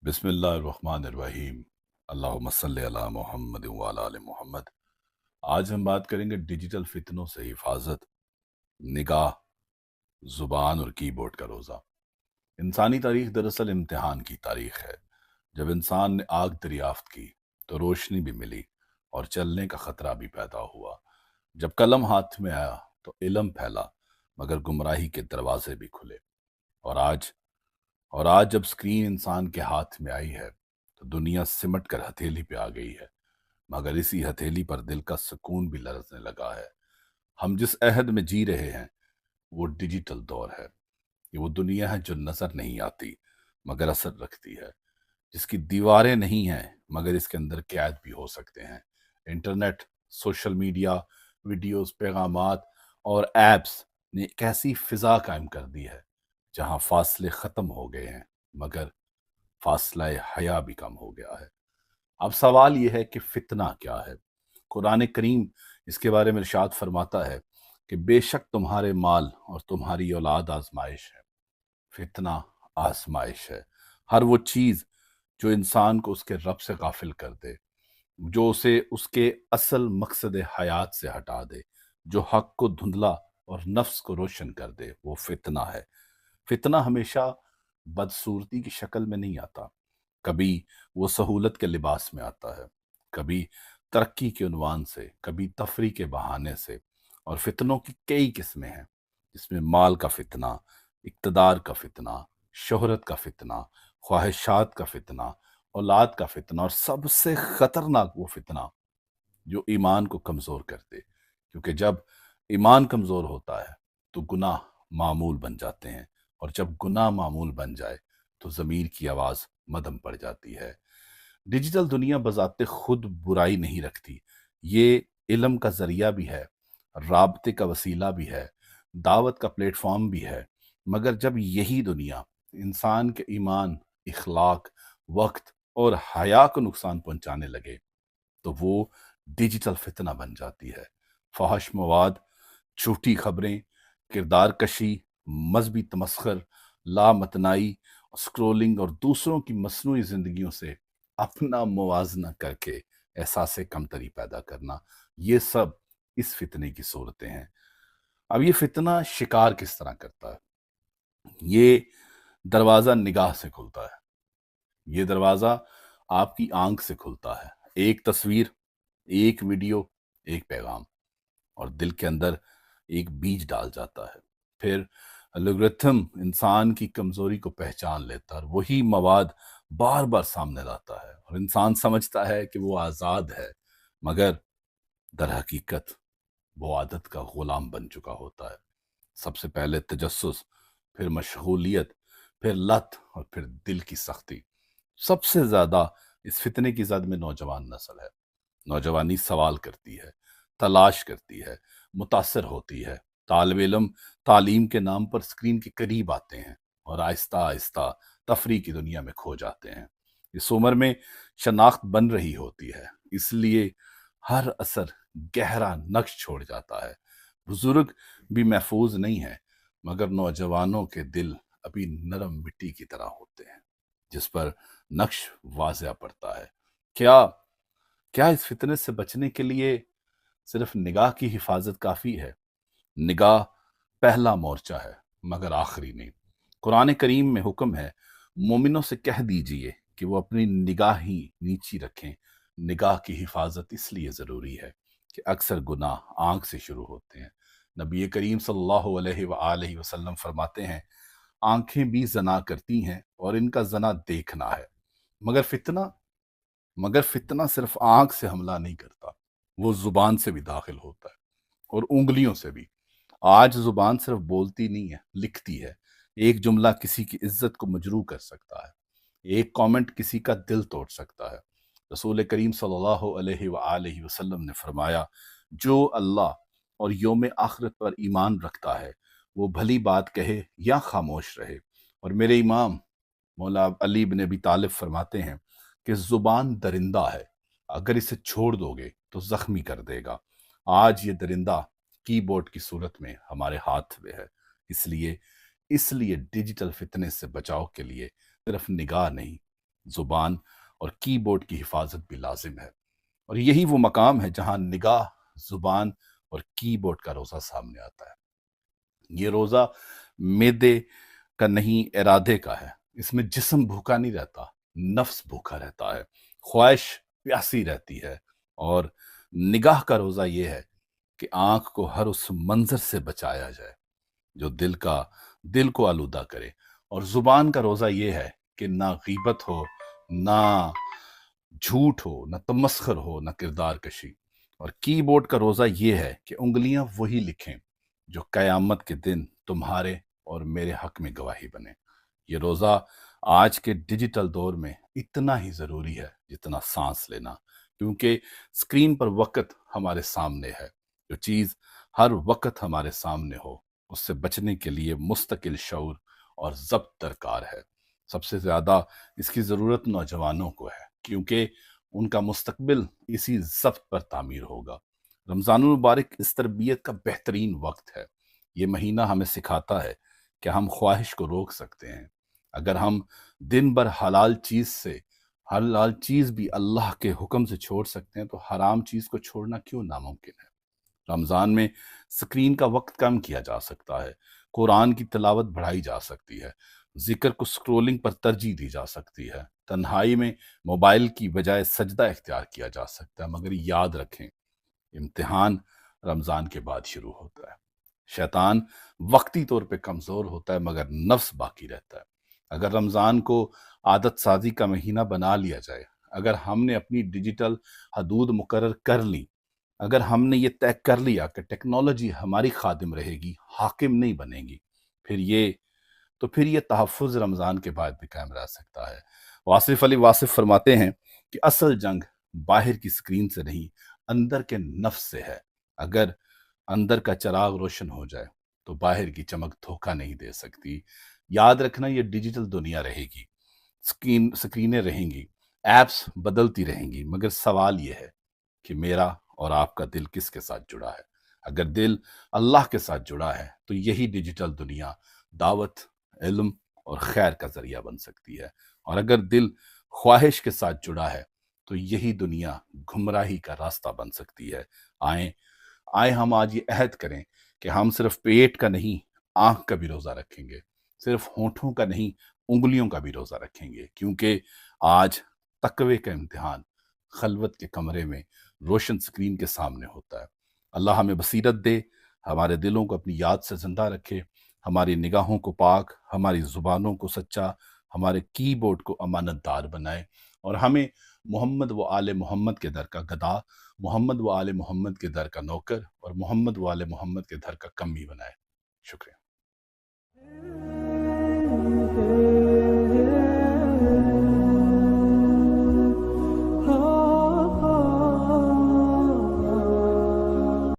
بسم اللہ الرحمن الرحیم۔ اللہم صلی علی محمد وعلی آل محمد۔ آج ہم بات کریں گے ڈیجیٹل فتنوں سے حفاظت، نگاہ، زبان اور کی بورڈ کا روزہ۔ انسانی تاریخ دراصل امتحان کی تاریخ ہے۔ جب انسان نے آگ دریافت کی تو روشنی بھی ملی اور چلنے کا خطرہ بھی پیدا ہوا۔ جب قلم ہاتھ میں آیا تو علم پھیلا، مگر گمراہی کے دروازے بھی کھلے۔ اور آج جب سکرین انسان کے ہاتھ میں آئی ہے تو دنیا سمٹ کر ہتھیلی پہ آ گئی ہے، مگر اسی ہتھیلی پر دل کا سکون بھی لرزنے لگا ہے۔ ہم جس عہد میں جی رہے ہیں وہ ڈیجیٹل دور ہے۔ یہ وہ دنیا ہے جو نظر نہیں آتی مگر اثر رکھتی ہے، جس کی دیواریں نہیں ہیں مگر اس کے اندر قید بھی ہو سکتے ہیں۔ انٹرنیٹ، سوشل میڈیا، ویڈیوز، پیغامات اور ایپس نے ایک ایسی فضا قائم کر دی ہے جہاں فاصلے ختم ہو گئے ہیں مگر فاصلہ حیا بھی کم ہو گیا ہے۔ اب سوال یہ ہے کہ فتنہ کیا ہے؟ قرآن کریم اس کے بارے میں ارشاد فرماتا ہے کہ بے شک تمہارے مال اور تمہاری اولاد آزمائش ہے۔ فتنہ آزمائش ہے۔ ہر وہ چیز جو انسان کو اس کے رب سے غافل کر دے، جو اسے اس کے اصل مقصد حیات سے ہٹا دے، جو حق کو دھندلا اور نفس کو روشن کر دے، وہ فتنہ ہے۔ فتنہ ہمیشہ بدصورتی کی شکل میں نہیں آتا، کبھی وہ سہولت کے لباس میں آتا ہے، کبھی ترقی کے عنوان سے، کبھی تفریح کے بہانے سے۔ اور فتنوں کی کئی قسمیں ہیں، جس میں مال کا فتنہ، اقتدار کا فتنہ، شہرت کا فتنہ، خواہشات کا فتنہ، اولاد کا فتنہ، اور سب سے خطرناک وہ فتنہ جو ایمان کو کمزور کر دے، کیونکہ جب ایمان کمزور ہوتا ہے تو گناہ معمول بن جاتے ہیں، اور جب گناہ معمول بن جائے تو ضمیر کی آواز مدھم پڑ جاتی ہے۔ ڈیجیٹل دنیا بذات خود برائی نہیں رکھتی، یہ علم کا ذریعہ بھی ہے، رابطے کا وسیلہ بھی ہے، دعوت کا پلیٹ فارم بھی ہے، مگر جب یہی دنیا انسان کے ایمان، اخلاق، وقت اور حیا کو نقصان پہنچانے لگے تو وہ ڈیجیٹل فتنہ بن جاتی ہے۔ فحش مواد، جھوٹی خبریں، کردار کشی، مذہبی تمسخر، لامتنائی، اسکرولنگ اور دوسروں کی مصنوعی زندگیوں سے اپنا موازنہ کر کے احساس کمتری پیدا کرنا، یہ سب اس فتنے کی صورتیں ہیں۔ اب یہ فتنہ شکار کس طرح کرتا ہے؟ یہ دروازہ نگاہ سے کھلتا ہے، یہ دروازہ آپ کی آنکھ سے کھلتا ہے۔ ایک تصویر، ایک ویڈیو، ایک پیغام، اور دل کے اندر ایک بیج ڈال جاتا ہے۔ پھر الگورتھم انسان کی کمزوری کو پہچان لیتا ہے اور وہی مواد بار بار سامنے لاتا ہے، اور انسان سمجھتا ہے کہ وہ آزاد ہے، مگر در حقیقت وہ عادت کا غلام بن چکا ہوتا ہے۔ سب سے پہلے تجسس، پھر مشغولیت، پھر لت، اور پھر دل کی سختی۔ سب سے زیادہ اس فتنے کی زد میں نوجوان نسل ہے۔ نوجوانی سوال کرتی ہے، تلاش کرتی ہے، متاثر ہوتی ہے۔ طالب علم تعلیم کے نام پر سکرین کے قریب آتے ہیں اور آہستہ آہستہ تفریح کی دنیا میں کھو جاتے ہیں۔ اس عمر میں شناخت بن رہی ہوتی ہے، اس لیے ہر اثر گہرا نقش چھوڑ جاتا ہے۔ بزرگ بھی محفوظ نہیں ہیں، مگر نوجوانوں کے دل ابھی نرم مٹی کی طرح ہوتے ہیں، جس پر نقش واضح پڑتا ہے۔ کیا اس فتنے سے بچنے کے لیے صرف نگاہ کی حفاظت کافی ہے؟ نگاہ پہلا مورچہ ہے مگر آخری نہیں۔ قرآن کریم میں حکم ہے، مومنوں سے کہہ دیجئے کہ وہ اپنی نگاہ ہی نیچی رکھیں۔ نگاہ کی حفاظت اس لیے ضروری ہے کہ اکثر گناہ آنکھ سے شروع ہوتے ہیں۔ نبی کریم صلی اللہ علیہ وآلہ وسلم فرماتے ہیں، آنکھیں بھی زنا کرتی ہیں اور ان کا زنا دیکھنا ہے، مگر فتنہ صرف آنکھ سے حملہ نہیں کرتا، وہ زبان سے بھی داخل ہوتا ہے اور انگلیوں سے بھی۔ آج زبان صرف بولتی نہیں ہے، لکھتی ہے۔ ایک جملہ کسی کی عزت کو مجروح کر سکتا ہے، ایک کامنٹ کسی کا دل توڑ سکتا ہے۔ رسول کریم صلی اللہ علیہ وآلہ وسلم نے فرمایا، جو اللہ اور یوم آخرت پر ایمان رکھتا ہے وہ بھلی بات کہے یا خاموش رہے۔ اور میرے امام مولا علی بن ابی طالب فرماتے ہیں کہ زبان درندہ ہے، اگر اسے چھوڑ دو گے تو زخمی کر دے گا۔ آج یہ درندہ کی بورڈ کی صورت میں ہمارے ہاتھ میں ہے۔ اس لیے ڈیجیٹل فتنے سے بچاؤ کے لیے صرف نگاہ نہیں زبان اور کی بورڈ کی حفاظت بھی لازم ہے، اور یہی وہ مقام ہے جہاں نگاہ، زبان اور کی بورڈ کا روزہ سامنے آتا ہے۔ یہ روزہ معدے کا نہیں، ارادے کا ہے۔ اس میں جسم بھوکا نہیں رہتا، نفس بھوکا رہتا ہے، خواہش پیاسی رہتی ہے، اور نگاہ کا روزہ یہ ہے کہ آنکھ کو ہر اس منظر سے بچایا جائے جو دل کو آلودہ کرے، اور زبان کا روزہ یہ ہے کہ نہ غیبت ہو، نہ جھوٹ ہو، نہ تمسخر ہو، نہ کردار کشی۔ اور کی بورڈ کا روزہ یہ ہے کہ انگلیاں وہی لکھیں جو قیامت کے دن تمہارے اور میرے حق میں گواہی بنے۔ یہ روزہ آج کے ڈیجیٹل دور میں اتنا ہی ضروری ہے جتنا سانس لینا، کیونکہ اسکرین پر وقت ہمارے سامنے ہے۔ جو چیز ہر وقت ہمارے سامنے ہو، اس سے بچنے کے لیے مستقل شعور اور ضبط درکار ہے۔ سب سے زیادہ اس کی ضرورت نوجوانوں کو ہے، کیونکہ ان کا مستقبل اسی ضبط پر تعمیر ہوگا۔ رمضان المبارک اس تربیت کا بہترین وقت ہے۔ یہ مہینہ ہمیں سکھاتا ہے کہ ہم خواہش کو روک سکتے ہیں۔ اگر ہم دن بھر حلال چیز بھی اللہ کے حکم سے چھوڑ سکتے ہیں تو حرام چیز کو چھوڑنا کیوں ناممکن ہے؟ رمضان میں سکرین کا وقت کم کیا جا سکتا ہے، قرآن کی تلاوت بڑھائی جا سکتی ہے، ذکر کو سکرولنگ پر ترجیح دی جا سکتی ہے، تنہائی میں موبائل کی بجائے سجدہ اختیار کیا جا سکتا ہے۔ مگر یاد رکھیں، امتحان رمضان کے بعد شروع ہوتا ہے۔ شیطان وقتی طور پہ کمزور ہوتا ہے، مگر نفس باقی رہتا ہے۔ اگر رمضان کو عادت سازی کا مہینہ بنا لیا جائے، اگر ہم نے اپنی ڈیجیٹل حدود مقرر کر لی، اگر ہم نے یہ طے کر لیا کہ ٹیکنالوجی ہماری خادم رہے گی، حاکم نہیں بنے گی، پھر یہ تحفظ رمضان کے بعد بھی قائم رہ سکتا ہے۔ واصف علی واصف فرماتے ہیں کہ اصل جنگ باہر کی سکرین سے نہیں، اندر کے نفس سے ہے۔ اگر اندر کا چراغ روشن ہو جائے تو باہر کی چمک دھوکہ نہیں دے سکتی۔ یاد رکھنا، یہ ڈیجیٹل دنیا رہے گی، سکرینیں رہیں گی، ایپس بدلتی رہیں گی، مگر سوال یہ ہے کہ میرا اور آپ کا دل کس کے ساتھ جڑا ہے؟ اگر دل اللہ کے ساتھ جڑا ہے تو یہی ڈیجیٹل دنیا دعوت، علم اور خیر کا ذریعہ بن سکتی ہے، اور اگر دل خواہش کے ساتھ جڑا ہے تو یہی دنیا گمراہی کا راستہ بن سکتی ہے۔ آئیں ہم آج یہ عہد کریں کہ ہم صرف پیٹ کا نہیں، آنکھ کا بھی روزہ رکھیں گے، صرف ہونٹوں کا نہیں، انگلیوں کا بھی روزہ رکھیں گے، کیونکہ آج تقوی کا امتحان خلوت کے کمرے میں روشن سکرین کے سامنے ہوتا ہے۔ اللہ ہمیں بصیرت دے، ہمارے دلوں کو اپنی یاد سے زندہ رکھے، ہماری نگاہوں کو پاک، ہماری زبانوں کو سچا، ہمارے کی بورڈ کو امانت دار بنائے، اور ہمیں محمد و آل محمد کے در کا گدا، محمد و آل محمد کے در کا نوکر، اور محمد و آل محمد کے در کا کمی بنائے۔ شکریہ۔